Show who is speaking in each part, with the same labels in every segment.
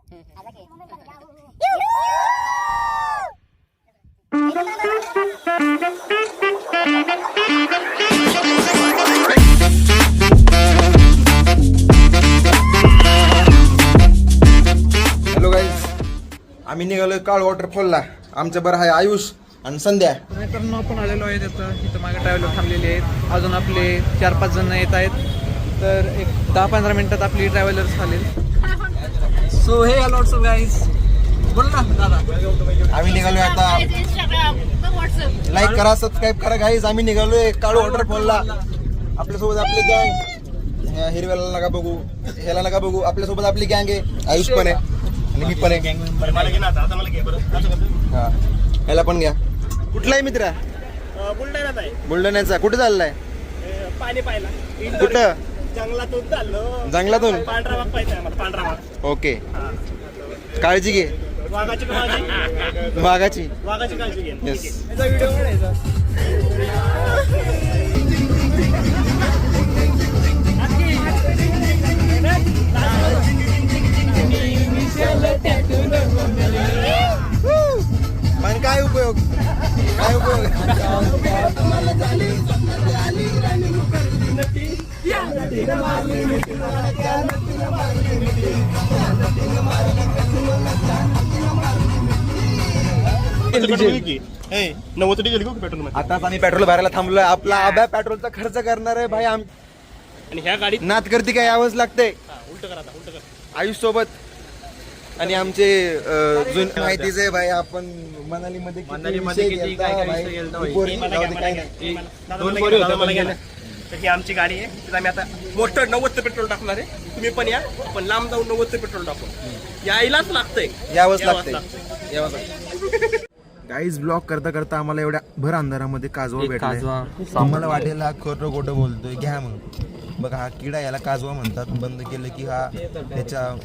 Speaker 1: Hello guys, आम्ही निघालोय काळ वॉटरफॉलला. आमचं बरं आहे आयुष आणि संध्या.
Speaker 2: कारण आपण आलेलो आहे इथं मागे ट्रॅव्हलर थांबलेली आहेत. अजून आपले 4-5 जण येत आहेत. तर एक 10-15 मिनिटात आपली ट्रॅव्हलर्स चालेल. सो हे लॉट्स ऑफ गाईज, बोल ना दादा.
Speaker 1: आम्ही निघालोय आता. लाईक करा, सबस्क्राईब करा गाईज. आम्ही निघालोय काळू वॉटरफॉलला. आपल्यासोबत आपली गँग. हिरव्याला नका बघू, ह्याला नका बघू. आपल्यासोबत आपली गँग आहे. आयुष पण आहे आणि मी पण आहे. हा, ह्याला पण घ्या. कुठला आहे मित्रा?
Speaker 3: बुलढाण्यात आहे.
Speaker 1: बुलढाण्याचा. कुठे चाललाय?
Speaker 3: पाणी पाहिला.
Speaker 1: कुठं?
Speaker 3: जंगलातून चाललो.
Speaker 1: जंगलातून?
Speaker 3: पांढरा वाघ पाहिजे आम्हाला. पांढरा वाघ.
Speaker 1: ओके, काळजी घे.
Speaker 3: वाघाची काळजी.
Speaker 1: वाघाची
Speaker 3: काळजी घे.
Speaker 1: येस.
Speaker 2: याचा व्हिडिओ काढायचा.
Speaker 1: पण काय उपयोग? काय उपयोग? आताच आम्ही पेट्रोल भरायला थांबलोय. आपला आब्या पेट्रोलचा खर्च करणार आहे भाई.
Speaker 3: आणि ह्या गाडीत
Speaker 1: नात करती काय यावंच लागतंय
Speaker 3: उलट करा.
Speaker 1: आयुष सोबत. आणि आमचे जुने माहितीच आहे भाई. आपण मनाली मध्ये
Speaker 3: तर ही आमची गाडी आहे. तिथं आम्ही आता मोठं 90 पेट्रोल टाकणार आहे. तुम्ही पण या. आपण लांब जाऊन 90 पेट्रोल टाकू. यायलाच लागतंय.
Speaker 1: यावंच लागतंय. गाईज, ब्लॉग करता करता आम्हाला एवढ्या भर अंधारामध्ये काजवा भेटला. आम्हाला वाटेल हा खोटं खोटं बोलतोय. घ्या मग. बघा, हा किडा, याला काजवा म्हणतात. बंद केलं की हा त्याच्या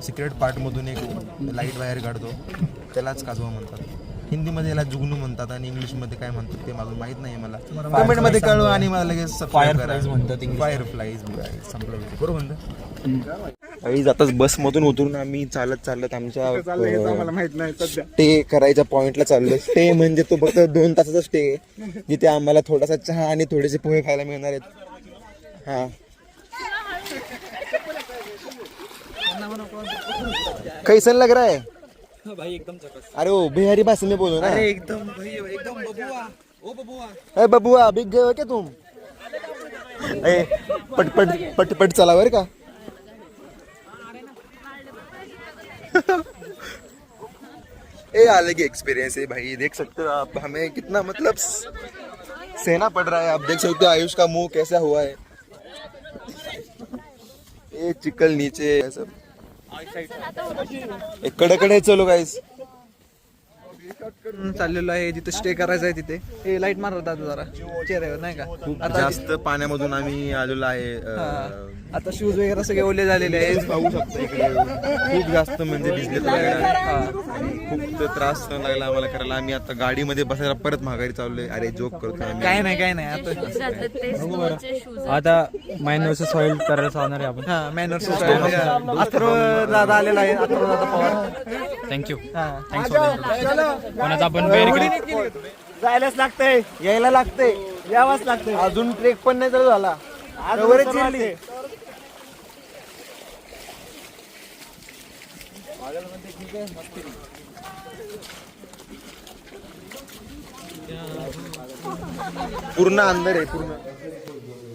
Speaker 1: सिक्रेट पार्टमधून एक लाईट बाहेर काढतो. त्यालाच काजवा म्हणतात. हिंदीमध्ये याला जुगनू म्हणतात आणि इंग्लिशमध्ये काय म्हणतात ते मला माहित नाही. मला कमेंटमध्ये कळव आणि मला लगेच फायरफ्लाईज म्हणतात. फायरफ्लाईज संपलं बरोबर म्हणतात. आताच बसमधून उतरून आम्ही चालत आमच्या स्टे करायच्या पॉइंटला चाललो. स्टे म्हणजे तो फक्त 2 तासाचा स्टे आहे, जिथे आम्हाला थोडासा चहा आणि थोडेसे पोहे खायला मिळणार आहेत. हाँ, कैसन लग रहा है
Speaker 2: भाई? एकदम चकस.
Speaker 1: अरे वो बिहारी भाषा में बोलो ना.
Speaker 2: अरे एकदम भाई, एकदम बबुआ. ओ बबुआ.
Speaker 1: अरे बबुआ, बिग गए हो क्या तुम? ए, पट पट पट पट चला बर का. ये अलग एक्सपीरियंस है भाई. देख सकते हो आप, हमें कितना मतलब सहना पड़ रहा है. आप देख सकते हो आयुष का मुंह कैसा हुआ है. ये चिकल नीचे सब कडे चलो गाइस.
Speaker 2: चाललेलो आहे जिथे स्टे करायचं आहे तिथे. हे लाईट मारत आता जरा चेहऱ्यावर नाही का. आता
Speaker 1: जास्त पाण्यामधून आम्ही आलेलो आहे.
Speaker 2: आता शूज वगैरे सगळे ओले झालेले आहेत.
Speaker 1: पाहू शकतो इकडे खूप जास्त म्हणजे भिजले खूप त्रास लागला आम्हाला करायला. आम्ही आता गाडीमध्ये बसायला परत माघारी चाललोय. अरे जोक करतो आम्ही.
Speaker 2: काय नाही
Speaker 4: आता मायनरचं सॉइल करायला चालणार आहे आपण.
Speaker 2: हा, मॅनर्स. अथर्व दादा आलेला आहे. अथर्व दादा पवार.
Speaker 4: थँक्यू.
Speaker 2: हा,
Speaker 4: पण आपण
Speaker 3: जायलाच लागतंय.
Speaker 1: यायला लागते,
Speaker 3: यावंच लागतंय.
Speaker 1: अजून ट्रेक पण नाही चालू झाला. पूर्ण अंदर आहे पूर्ण.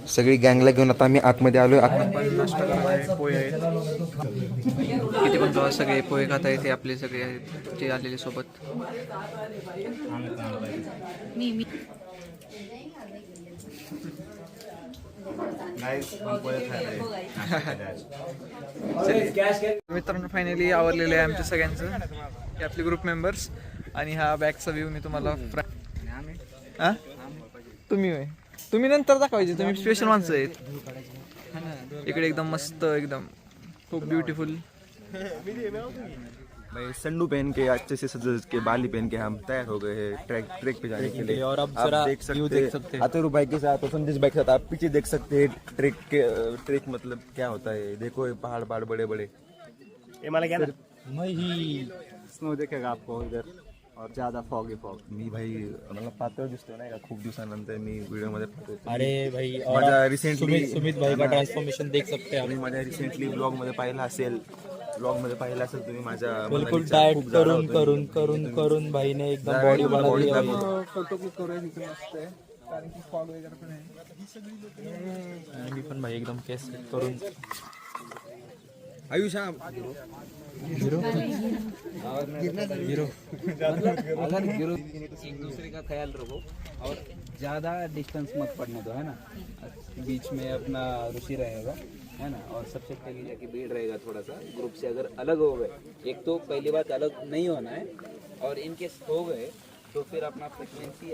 Speaker 1: सगळी गँगला घेऊन आता आम्ही आतमध्ये आलोय.
Speaker 2: नाश्ता करत आहे. पोहे आहेत. किती पण सगळे पोहे खात आहेत. हे आपले सगळे आहेत जे आलेले सोबत. मित्रांनो, फायनली आवरलेलं आहे आमच्या सगळ्यांचं. हे आपले ग्रुप मेंबर्स. आणि हा बॅगचा व्ह्यू मी तुम्हाला तुम्ही होय, तुम्ही नंतर दाखवायचे. तुम्ही स्पेशल माणसं आहेत. इकडे एकदम मस्त, एकदम खूप ब्युटिफुल.
Speaker 1: भाई संडू पहन के अच्छे से सज के बाली पहन के हम तैयार हो गए हैं ट्रेक पे जाने के लिए. और अब आप देख सकते हैं अतुर भाई के साथ और संदेश भाई के साथ. आप पीछे देख सकते हैं ट्रेक मतलब क्या होता है. देखो ये पहाड़ बड़े बड़े.
Speaker 3: हे मला घ्या ना.
Speaker 4: नहीं स्नो देखेगा आपको इधर और ज्यादा फॉगी फॉग.
Speaker 1: मी भाई मला पातळ दिसतोय नाही का खूप दिवसानंतर मी व्हिडिओ मध्ये पाहतोय.
Speaker 4: अरे भाई और
Speaker 1: माझ्या
Speaker 4: आप
Speaker 1: रिसेंटली
Speaker 4: सुमित भाई का ट्रांसफॉर्मेशन देख सकते हैं
Speaker 1: तुम्ही माझ्या रिसेंटली ब्लॉग मध्ये पाहिला असेल तुम्ही माझ्या
Speaker 4: बिल्कुल
Speaker 1: मला विचार
Speaker 4: डाएट
Speaker 1: खूप झाला
Speaker 4: करून
Speaker 1: होता.
Speaker 4: करून करून करून भाई ने एकदम
Speaker 1: जरा
Speaker 4: बॉडी
Speaker 1: body
Speaker 4: बना दी.
Speaker 1: दाखव.
Speaker 2: फोटो क्लिक करूया तिथे मस्त आहे कारण की फॉग वगैरे पण आहे.
Speaker 4: मी पण भाई एकदम केस करून
Speaker 1: आयुष हा
Speaker 5: एक दूसरे का ख्याल रखो और ज़्यादा डिस्टेंस मत पड़ने दो, है ना. बीच में अपना ऋषि रहेगा, है ना. और सबसे पहले जाके भीड़ रहेगा थोड़ा सा. ग्रुप से अगर अलग हो गए, एक तो पहली बात अलग नहीं होना है, और इनकेस हो गए तो फिर अपना फ्रिक्वेंसी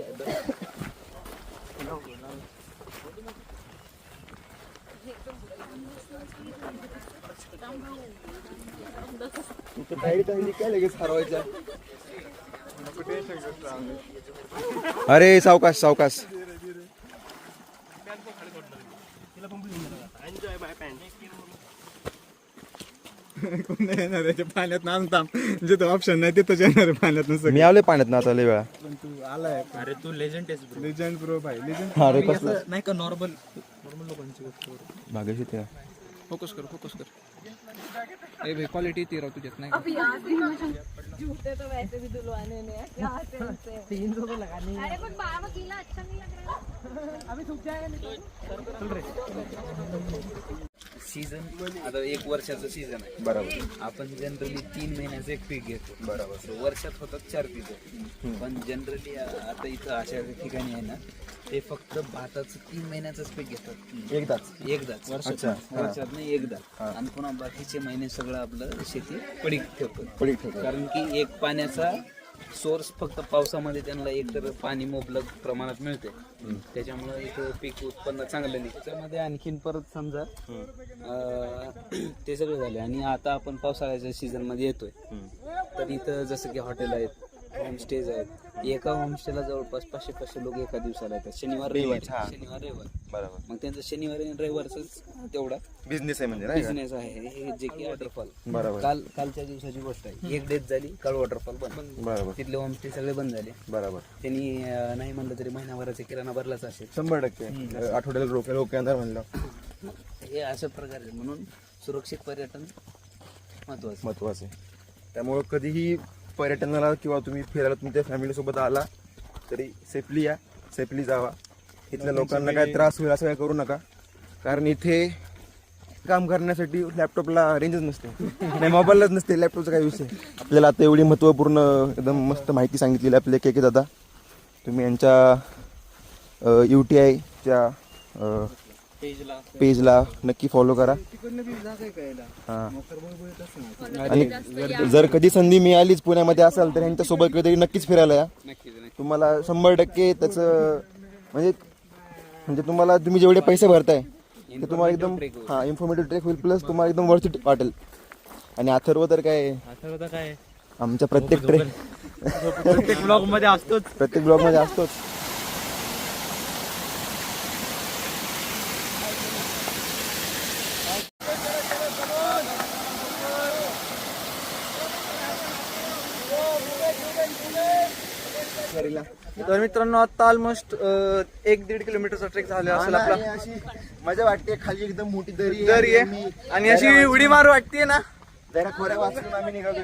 Speaker 1: अरे सावकाश सावकाश.
Speaker 3: एन्जॉय बाय पॅन्ट.
Speaker 4: येणार आहे पाण्यात नांदताम जिथं ऑप्शन नाही तिथंच येणार आहे पाण्यात नसतं.
Speaker 1: मी आलोय पाण्यात ना आता लय वेळा.
Speaker 4: तू आलाय अरे तू लेजंड आहेस ब्रो. लेजंड ब्रो भाई लेजंड.
Speaker 1: अरे कसलं
Speaker 4: नाही का नॉर्मल लोकांची गोष्ट करू.
Speaker 1: भाग्यशी ते
Speaker 2: फोकस कर. ए भाई क्वालिटी ती राव तुझ्यात नाही का?
Speaker 6: अब यहाँ से जूते तो वैसे भी दुलवाने ने हैं, यहाँ से उनसे 300 तो लगाने. अरे पण बाबा गीला अच्छा नहीं लग रहा. अभी सूख जाएगा
Speaker 5: सीझन आता 1 वर्षाचं सीझन आहे.
Speaker 1: बरोबर.
Speaker 5: आपण जनरली 3 महिन्याचं एक पीक घेतो. बरोबर. वर्षात होतात 4 पिकं. पण जनरली आता इथं अशा ठिकाणी आहे ना, ते फक्त भाताचं 3 महिन्याचंच पीक घेतात. एकदाच वर्षात नाही एकदा. आणि पुन्हा बाकीचे महिने सगळं आपलं शेती पडीक ठेवतो. कारण की एक पाण्याचा सोर्स फक्त पावसामध्ये त्यांना एकतर पाणी मुबलक प्रमाणात मिळते, त्याच्यामुळे इथं पीक उत्पन्न चांगलं निघतं. त्याच्यामध्ये आणखीन परत समजा ते सगळं झाले आणि आता आपण पावसाळ्याच्या सीझन मध्ये येतोय, तर इथं जसं की हॉटेल आहेत, होमस्टेज आहेत. एका होमस्टेला जवळपास 500 लोक एका दिवसाला येतात. शनिवार रविवार.
Speaker 1: बरोबर.
Speaker 5: मग त्यांचं शनिवार आणि रविवारच तेवढा
Speaker 1: बिझनेस आहे म्हणजे नाही का?
Speaker 5: बिझनेस आहे. हे जे की वॉटरफॉल
Speaker 1: बरोबर.
Speaker 5: कालच्या दिवसाची गोष्ट आहे. 1 डेज झाली, काल वॉटरफॉल बंद.
Speaker 1: बरोबर.
Speaker 5: तिथले होमस्टे सगळे बंद झाले.
Speaker 1: बरोबर.
Speaker 5: त्यांनी नाही म्हणलं तरी महिनाभराचा किराणा भरलाच असेल.
Speaker 1: 100% आठवड्याला लोक येणार म्हणलं
Speaker 5: हे अशा प्रकारे म्हणून सुरक्षित पर्यटन
Speaker 1: महत्वाचं आहे. त्यामुळं कधीही पर्यटनाला किंवा तुम्ही फिरायला तुमच्या फॅमिली सोबत आला तरी सेफली या, सेफली जावा. इथल्या लोकांना काय त्रास होईल असं काय करू नका, कारण इथे काम करण्यासाठी लॅपटॉपला रेंजच नसते. नाही, मोबाईलच नसते, लॅपटॉपचा काय विषय. आपल्याला आता एवढी महत्त्वपूर्ण एकदम मस्त माहिती सांगितलेली आपले के दादा. तुम्ही यांच्या UTIच्या पेजला नक्की फॉलो करा. आणि जर कधी संधी मिळालीच पुण्यामध्ये असाल तर यांच्यासोबत कधीतरी नक्कीच फिरायला या. तुम्हाला 100% त्याचं म्हणजे तुम्ही जेवढे पैसे भरताय ते तुम्हाला एकदम इन्फॉर्मेटिव्ह ट्रेक होईल, प्लस तुम्हाला एकदम वर्थ इट वाटेल. आणि अथर्व तर काय आमच्या प्रत्येक
Speaker 4: प्रत्येक ब्लॉग मध्ये असतोच.
Speaker 2: तर मित्रांनो आता ऑलमोस्ट 1-1.5 किलोमीटरचा ट्रेक झाला असेल आपला.
Speaker 1: अशी मजा वाटते. खाली एकदम मोठी
Speaker 2: दरी आहे आणि अशी उडी मार वाटते ना.
Speaker 1: जरा खोऱ्या वाचून आम्ही निघालोय.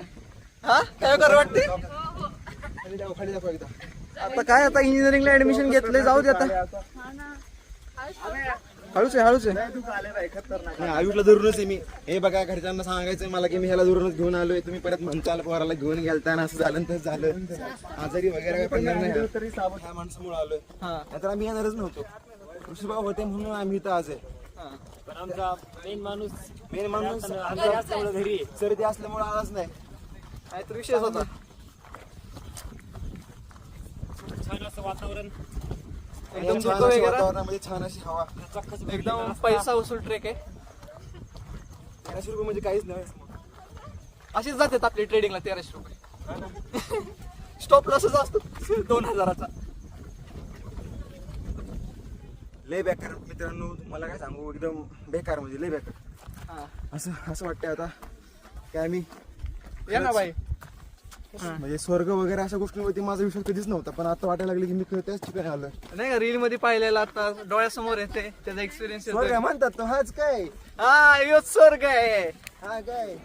Speaker 2: हा काय करू वाटते.
Speaker 1: खाली दाखवा एकदा.
Speaker 2: आता काय आता इंजिनिअरिंगला ऍडमिशन घेतलंय, जाऊ दे आता. हळूच आहे.
Speaker 1: नाही, आयुषला धरूनच आहे मी. हे बघा, घरच्यांना सांगायचं मला की मी ह्याला धरूनच घेऊन आलोय. तुम्ही परत म्हणताल पोराला घेऊन गेलता ना, असं झालं तर झालं. आजारी वगैरे काय पडणार नाही. ह्या माणसामुळे आलोय, नाहीतर आम्ही येणारच नव्हतो. ऋषीभाऊ होते म्हणून आम्ही इथं आज आहे. मेन माणूस सर्दी असल्यामुळे आलाच नाही.
Speaker 2: नाहीतर विषयच होता.
Speaker 3: छान असं वातावरण.
Speaker 2: एकदम
Speaker 1: छान
Speaker 2: धुकं
Speaker 1: अशी
Speaker 2: वगैरे,
Speaker 1: वातावरणामध्ये छान अशी हवा.
Speaker 2: एकदम पैसा वसूल ट्रेक आहे.
Speaker 1: 1300 रुपये म्हणजे काहीच नाही.
Speaker 2: अशीच जातात आपली ट्रेडिंगला 1300 रुपये. स्टॉप लॉसच असतो 2000चा.
Speaker 1: लय बेकार मित्रांनो, तुम्हाला काय सांगू, एकदम बेकार म्हणजे लय बेकार. असं वाटतंय आता काय मी
Speaker 2: या ना बाई.
Speaker 1: म्हणजे स्वर्ग वगैरे अशा गोष्टींवरती माझा विश्वास कधीच नव्हता, पण आता वाटायला लागले की मी त्याच ठिकाणी आलोय.
Speaker 2: नाही का रील मध्ये पाहिलेला आता डोळ्यासमोर येते त्याचा एक्सपिरियन्स
Speaker 1: स्वर्ग
Speaker 2: येतो.
Speaker 1: म्हणतात तो, हाच काय
Speaker 2: हा योच स्वर्ग आहे.
Speaker 1: हा काय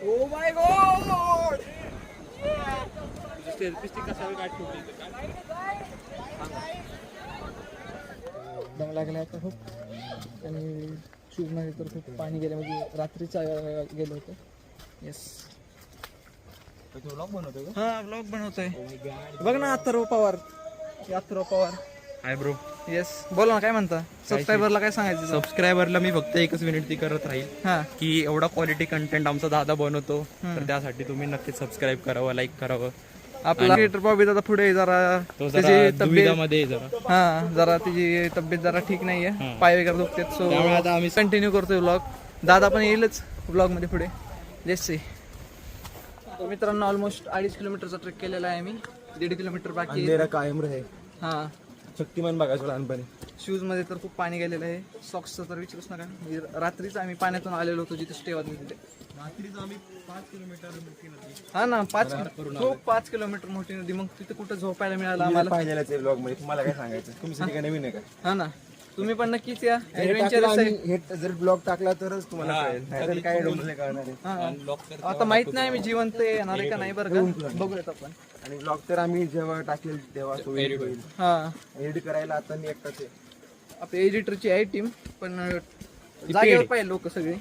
Speaker 2: ओ माय गॉड. दम लागला आता खूप आणि शूज मध्ये तर खूप पाणी गेलं, म्हणजे रात्रीच गेलं होतं. येस हा ब्लॉग बनवतोय. बघ ना Atharva Pawar. Atharva Pawar.
Speaker 3: Hi bro.
Speaker 2: Yes बोला ना, काय म्हणता सबस्क्रायबरला काय सांगायचं?
Speaker 3: सबस्क्रायबरला मी फक्त एकच विनंती करत राहील
Speaker 2: हा
Speaker 3: की एवढा क्वालिटी कंटेंट आमचा दादा बनवतो, तर त्यासाठी तुम्ही नक्कीच सबस्क्राईब करावं, लाईक करावं.
Speaker 2: आपला क्रिएटर बॉबी दादा पुढे जरा
Speaker 3: तो
Speaker 2: त्याची
Speaker 3: जरा
Speaker 2: तब्येत
Speaker 3: दुविधामध्ये जरा.
Speaker 2: हा जरा तिची तब्येत जरा ठीक नाहीये, पाय वगैरे दुखतात. सो
Speaker 3: त्यामुळे आता आम्ही
Speaker 2: कंटिन्यू करतोय व्लॉग. दादा पण येईलच व्लॉग मध्ये पुढे. Let's see. तो मित्रांनो ऑलमोस्ट 2.5 किलोमीटरचा ट्रेक केलेला आहे मी. 1.5 किलोमीटर बाकी आहे.
Speaker 1: अंधेरा कायम रहे.
Speaker 2: हा
Speaker 1: शक्तिमान बघायचो लहानपणी.
Speaker 2: शूज मध्ये तर खूप पाणी गेलेलं आहे. सॉक्सचं तर विचारूच नका. म्हणजे रात्रीच आम्ही पाण्यातून आलेलो होतो जिथे स्टे होती तिथे. हा ना 5 किलोमीटर मोठी नदी. मग तिथे कुठं झोपायला मिळालं आम्हाला.
Speaker 1: पाहिजेलाच आहे ब्लॉग मध्ये. तुम्हाला काय सांगायचं, तुमचं काय नवीन आहे का?
Speaker 2: हा ना तुम्ही पण नक्कीच या.
Speaker 1: हे
Speaker 2: ऍडव्हेंचरस आहे.
Speaker 1: हे जर ब्लॉग टाकला तरच तुम्हाला कळेल, नाहीतर काय डोंबले कळणार आहे.
Speaker 2: हा. आता माहित नाही मी जिवंत येणार आहे का नाही बरं का, बघूयात आपण.
Speaker 1: आणि ब्लॉग तर आम्ही जेव्हा टाकेल तेव्हा तो edit होईल.
Speaker 2: हा
Speaker 1: एडिट करायला आता मी एकटाच आहे.
Speaker 2: आपल्या एडिटरची आहे टीम, पण जागेवर पाहिजे लोक सगळे.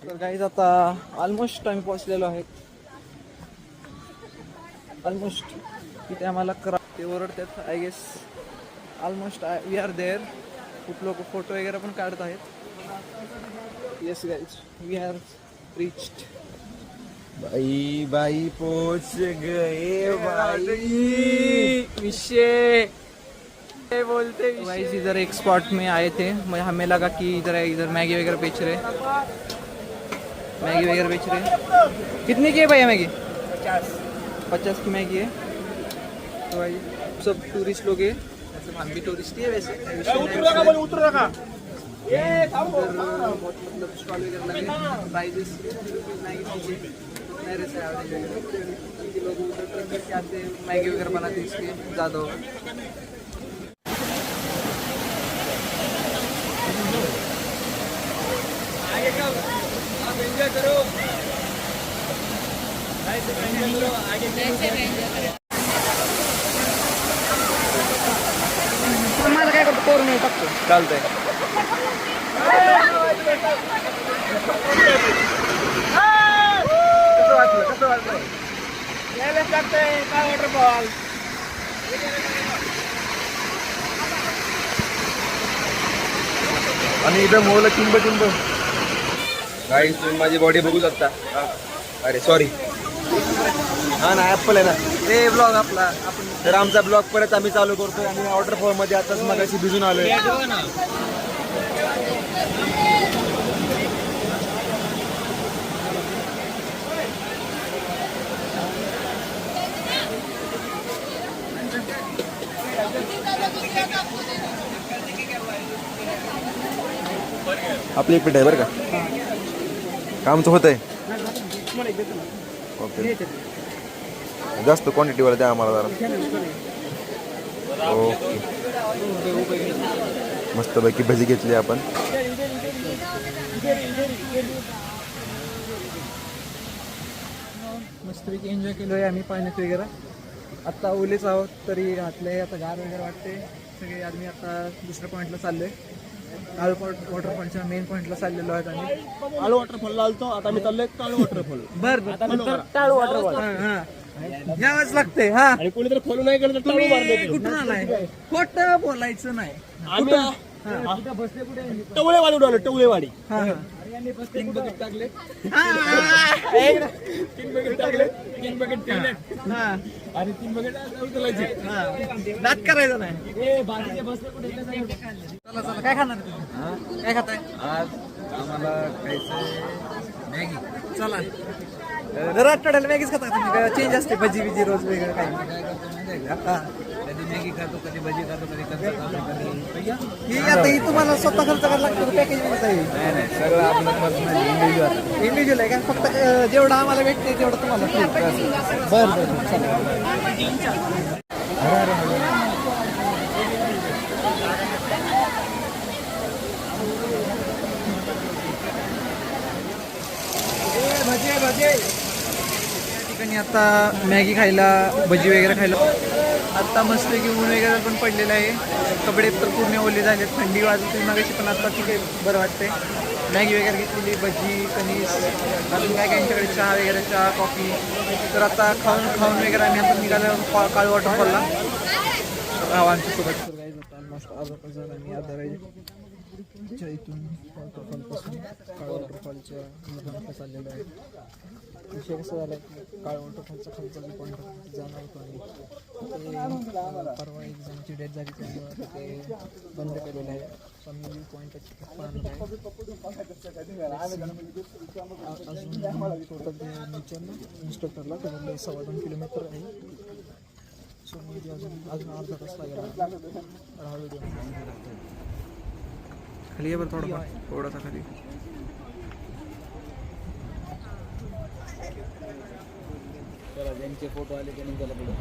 Speaker 2: तर काहीच आता ऑलमोस्ट आम्ही पोहोचलेलो आहे. ऑलमोस्ट तिथे आम्हाला ते ओरडतात I guess. Almost we are there. खूप लोक फोटो वगैरे पण काढत आहेत. Yes guys we are reached.
Speaker 1: बाई बाई पोच गए बाई.
Speaker 2: विषय बोलते गाइस. इधर एक स्पॉट में आए थे, मुझे हमें लगा कि इधर मैगी वगैरह बेच रहे. मैगी वगैरह बेच रहे. कितने की है भैया मैगी? 50 की मैगी है. तो भाई सब टूरिस्ट लोग हैं. वैसे हम भी टूरिस्ट ही है वैसे. बहुत मतलब स्टॉल वगैरह लगे. प्राइजेस मैगी मेरे से लोग उधर ट्रक करके आते हैं, मैगी वगैरह बनाते हैं इसके ज़्यादा. तुम्हाला काय करतो करून टाकतो.
Speaker 1: चालतंय.
Speaker 2: कसं वाटलं? काय वॉटरफॉल.
Speaker 1: आणि इथं मोल चिंब चिंब. गाईस तुम्ही माझी बॉडी बघू शकता. अरे सॉरी. हा ना ऍपल आहे ना.
Speaker 2: हे ब्लॉग आपला आपण.
Speaker 1: तर आमचा ब्लॉग परत आम्ही चालू करतोय आणि वॉटरफॉल मध्ये आताच मगाशी भिजून आलोय. आपली एक मिनिट आहे बरं का, कामचं होत आहे. ओके जास्त क्वांटिटीवाला द्या आम्हाला जरा. ओके मस्तपैकी भजी घेतली आपण.
Speaker 2: मस्तपैकी एन्जॉय केलो आहे आम्ही पाण्यात वगैरे. आत्ता ओलेच आहोत तरी घातले. आता गार वगैरे वाटते. सगळे आम्ही आता दुसऱ्या पॉईंटला चाललोय. काळू वॉटरफॉलच्या मेन पॉईंटला चाललेलो आहेत आम्ही.
Speaker 3: काळू वॉटरफॉल आलतो, आता मी चाललोय काळू वॉटरफॉल.
Speaker 2: बरं काळू वॉटरफॉल यावंच लागते. हा
Speaker 3: आणि कोणीतरी फॉलो नाही केलं तर टाळू मारले.
Speaker 2: कुठं आलाय? खोटं बोलायचं नाही.
Speaker 3: आम्ही टवळेवाडी उडवलं. टवळेवाडी.
Speaker 2: हा
Speaker 3: 3 बकेट टाकले.
Speaker 2: हा
Speaker 3: 3 बकेट टाकले. 3 बकेट ठेवले
Speaker 2: हा
Speaker 3: आणि 3 बकेट उचलायचे.
Speaker 2: दात करायचं नाही.
Speaker 5: चला
Speaker 2: चला काय खाणार तुम्ही? काय खाताय
Speaker 5: आज आम्हाला खायचं मॅगी.
Speaker 2: चला दर आठवड्याला मॅगीच खाता तुम्ही काय चेंज असते भजी बिजी रोज वेगळं काही
Speaker 5: काय करतो माहिती आहे का? कधी मॅगी खातो, कधी भजी खातो, कधी कंचा खातो, कधी
Speaker 2: ही आता ही तुम्हाला स्वतः खर्च करायला लागतो पॅकेज मध्ये आहे
Speaker 5: नाही सगळं आपलं पर्सनल इंडिव्हिज्युअल.
Speaker 2: इंडिव्हिज्युअल आहे का फक्त जेवढं आम्हाला भेटते तेवढं तुम्हाला free. बरं बरं चालेल. या ठिकाणी आता मॅगी खायला भजी वगैरे खायला आता मस्त की ऊन वगैरे पण पडलेलं आहे. कपडे तर पूर्ण ओले झाले, थंडी वाजते मगाशी पण आता ठीक आहे, बरं वाटते. मॅगी वगैरे घेतलेली, भजी कणीस अजून काय काय यांच्याकडे चहा वगैरे, चहा कॉफी. तर आता खाऊन वगैरे आम्ही आता निघालो काळू वॉटरफॉलला. आमच्यासोबत ऑलमोस्ट अर्धा तास झाला आम्ही आधाराच्या इथून वॉटरफॉलपासून काळू वॉटरफॉलच्या मुलांना चाललेलो आहे. विषय कसं झाला की काळू वॉटरफॉलचा खालचा जो पॉईंट जाणार होतो आम्ही ते परवा एक्झामची डेट झाली त्यामुळे ते बंद केलेलं आहे. सो आम्ही व्ह्यू पॉईंटच पाहणार आहे. अजून टोटल नेचरला इन्स्ट्रक्टरला त्याच्याकडे 2.25 किलोमीटर आहे. सो मी अजून अर्धा तास लागेल हा व्हिडिओ. खाली आहे बरं थोडासा खाली.
Speaker 5: ज्यांचे फोटो आले त्यांनी त्याला पुढे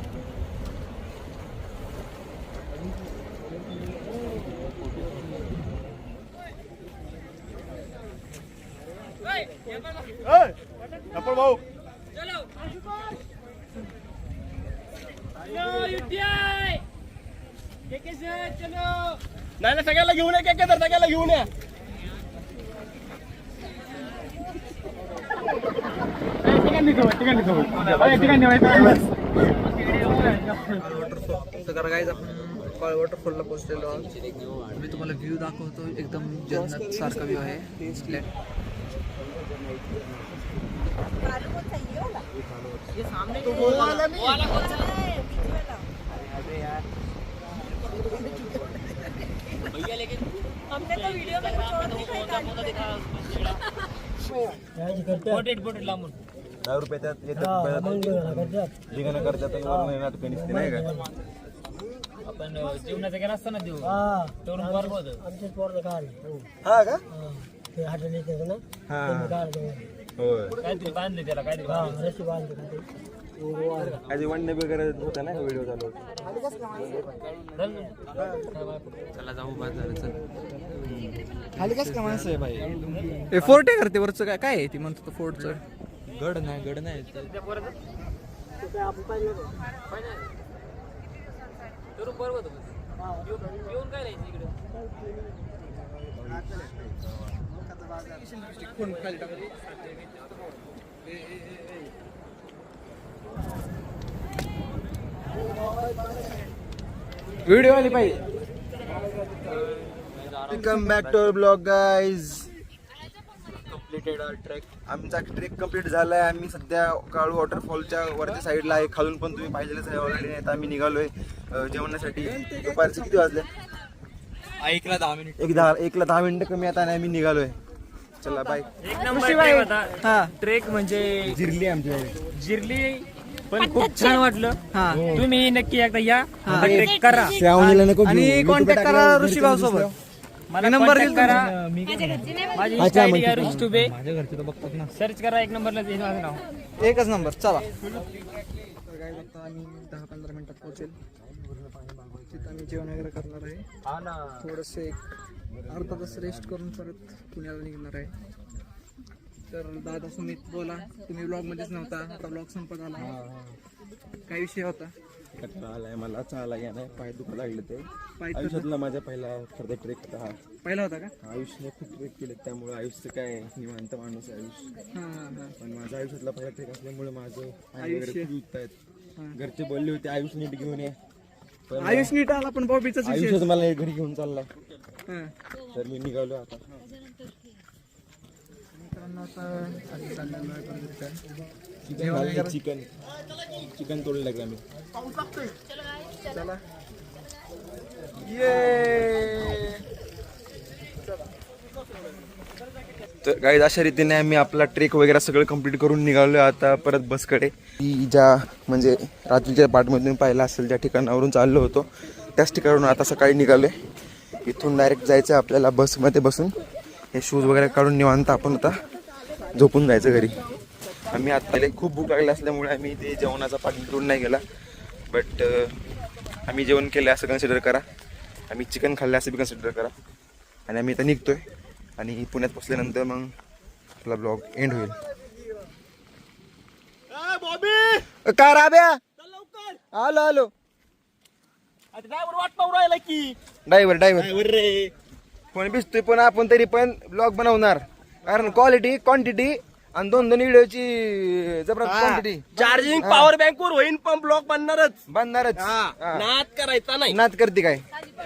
Speaker 3: भाऊ नाही सगळ्याला घेऊन या, तर सगळ्याला घेऊन या.
Speaker 2: तर गाईज आपण काळ वॉटरफॉलला पोहोचलेलो आहोत. मी तुम्हाला व्ह्यू दाखवतो, एकदम जन्नत सारखा व्ह्यू आहे.
Speaker 6: हमने तो वीडियो में कुछ और दिखाया था.
Speaker 1: 10 रुपये त्यात येतात जिगानं करतात आणि वरून येणार कणीस ते नाही का.
Speaker 7: आपण जेवणाचं केलं असतं ना देऊ तरुण वर्ग होतं आमचे पोरं काढ
Speaker 1: हा का
Speaker 7: ते हाताने येतं ना
Speaker 1: हा
Speaker 7: काढ
Speaker 1: होय
Speaker 7: काहीतरी बांधले त्याला काहीतरी रशी बांधले
Speaker 1: आधी वनडे वगैरे होता ना व्हिडिओ चालू.
Speaker 5: चला जाऊ बाद झालं चल.
Speaker 2: खाली कसं काय माणसं आहे भाई. फोर्ट आहे करते वरचं काय काय आहे ती म्हणतो फोर्टचं.
Speaker 5: गड नाही
Speaker 7: तरुण वर्ग होतं येऊन काय राहायचं इकडे
Speaker 2: व्हिडिओ आली पाहिजे.
Speaker 1: Welcome back to our blog guys. Completed our trek. आमचा ट्रेक कम्प्लीट झालाय. आम्ही सध्या काळू वॉटरफॉलच्या वरच्या साईडला आहे. खालून पण तुम्ही पाहिलेलंच आहे ऑलरेडी. आता आम्ही निघालोय जेवणासाठी. दुपारचे किती वाजले?
Speaker 5: 1ला 10 मिनिट.
Speaker 1: 1ला 10 मिनिटं कमी आता आणि आम्ही निघालोय. चला बाय.
Speaker 7: एक नंबर होता ट्रेक म्हणजे
Speaker 1: जिरली आमची
Speaker 7: जिरली पण खूप छान वाटलं.
Speaker 2: हा
Speaker 7: तुम्ही नक्की एकदा या ट्रेक करा
Speaker 2: आणि कॉन्टॅक्ट करा ऋषीभाऊ सोबत.
Speaker 7: मला
Speaker 2: नंबर
Speaker 7: नंबर
Speaker 2: देईल
Speaker 7: करा. माझी Insta ID आहे ऋषी टुबे.
Speaker 5: माझ्या घरचे तर बघतात ना.
Speaker 7: सर्च करा 1 नंबरला येईल माझं नाव.
Speaker 2: एकच नंबर. चला तर काय आता आम्ही 10-15 मिनिटात पोहोचेल. तिथं आम्ही जेवण वगैरे करणार आहे. थोडंसं एक अर्धा तास रेस्ट करून परत पुण्याला निघणार आहे. तर दादा सुमित बोला, तुम्ही ब्लॉग मध्येच नव्हता, आता ब्लॉग संपत आला. काय विषय होता?
Speaker 1: कंटाळा आलाय मला. चाला या नाही पाय दुखा लागले ते.
Speaker 2: पाय तर-
Speaker 1: आयुष्यातला माझा पहिला खरं ट्रेक होता हा.
Speaker 2: पहिला होता का?
Speaker 1: आयुष्याने खूप ट्रेक केले त्यामुळे आयुष्य काय निवांत माणूस आहे आयुष्य.
Speaker 2: हां.
Speaker 1: पण माझा आयुष्यातला पहिला ट्रेक असल्यामुळे माझं पाय
Speaker 2: आयुष्य.
Speaker 1: वगैरे खूप दुखतायत. घरचे बोलले होते आयुष नीट घेऊन ये. पण
Speaker 2: आयुष नीट आला पण बॉबीचाच विषय.
Speaker 1: आयुष्यात मला घरी घेऊन चाललाय.
Speaker 2: हां.
Speaker 1: तर मी निघालो आता.
Speaker 2: मित्रांनो आता आम्ही चाललेलो आहे परत.
Speaker 1: चिकन तोडलं लागलं आम्ही.
Speaker 2: चला ये.
Speaker 1: तर गाईज अशा रीतीने आम्ही आपला ट्रेक वगैरे सगळं कंप्लीट करून निघालो आता परत बसकडे. की ज्या म्हणजे रात्रीच्या पार्टमधून पाहिलं असेल ज्या ठिकाणावरून चाललो होतो त्याच ठिकाणावरून आता सकाळी निघालो आहे. इथून डायरेक्ट जायचं आपल्याला बसमध्ये बसून हे शूज वगैरे काढून निवांत आपण आता झोपून जायचं घरी. आम्ही आता खूप भूक लागली असल्यामुळे आम्ही ते जेवणाचा पाठ करून नाही गेला. बट आम्ही जेवण केलं असं कन्सिडर करा, आम्ही चिकन खाल्लं असं बी कन्सिडर करा. आणि आम्ही आता निघतोय आणि पुण्यात पोचल्यानंतर मग आपला ब्लॉग एंड होईल. काय राब्या आलो आलो
Speaker 3: वाट पाहू राहिला की
Speaker 1: ड्रायव्हर
Speaker 3: रे.
Speaker 1: फोन भिजतोय पण आपण तरी पण ब्लॉग बनवणार कारण क्वालिटी क्वांटिटी आणि दोन जबरदस्त क्वांटिटी.
Speaker 3: चार्जिंग पॉवर बँक वर होईन पण ब्लॉक बनणारच नाद करायचा नाही.
Speaker 1: नाद करते काय.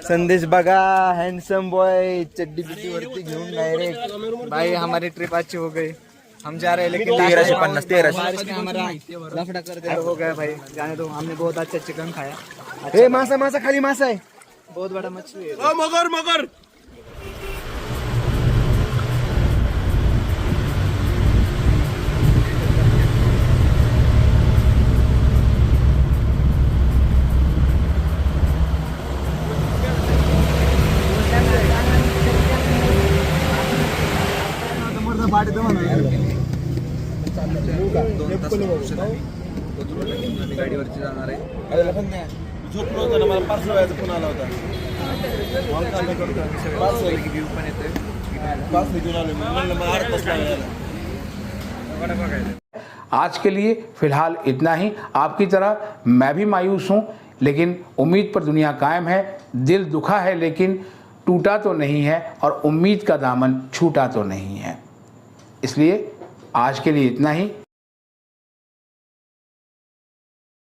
Speaker 1: संदेश बघा हँडसम बॉय चड्डी बिड्डी वरती घेऊन डायरेक्ट.
Speaker 2: भाई हमारी ट्रिप अच्छी हो गई, हम जा रहे हैं लेकिन
Speaker 1: 1350
Speaker 2: बारिश में हमारा लफड़ा करते हो गया भाई. जाने दो, हमने बहुत अच्छा चिकन खाया.
Speaker 1: हे मासा मासा खाली मासा आहे.
Speaker 2: बहुत बड़ा मछली है.
Speaker 3: मगर मगर
Speaker 2: गाडीवरती जाणार आहे.
Speaker 1: झोपलो होतो ना मला पार्सल व्हायचा फोन आला होता.
Speaker 2: व्ह्यू पण येतोय.
Speaker 8: आज के लिए फिलहाल इतना ही. आपकी तरह मैं भी मायूस हूँ, लेकिन उम्मीद पर दुनिया कायम है. दिल दुखा है लेकिन टूटा तो नहीं है, और उम्मीद का दामन छूटा तो नहीं है. इसलिए आज के लिए इतना ही.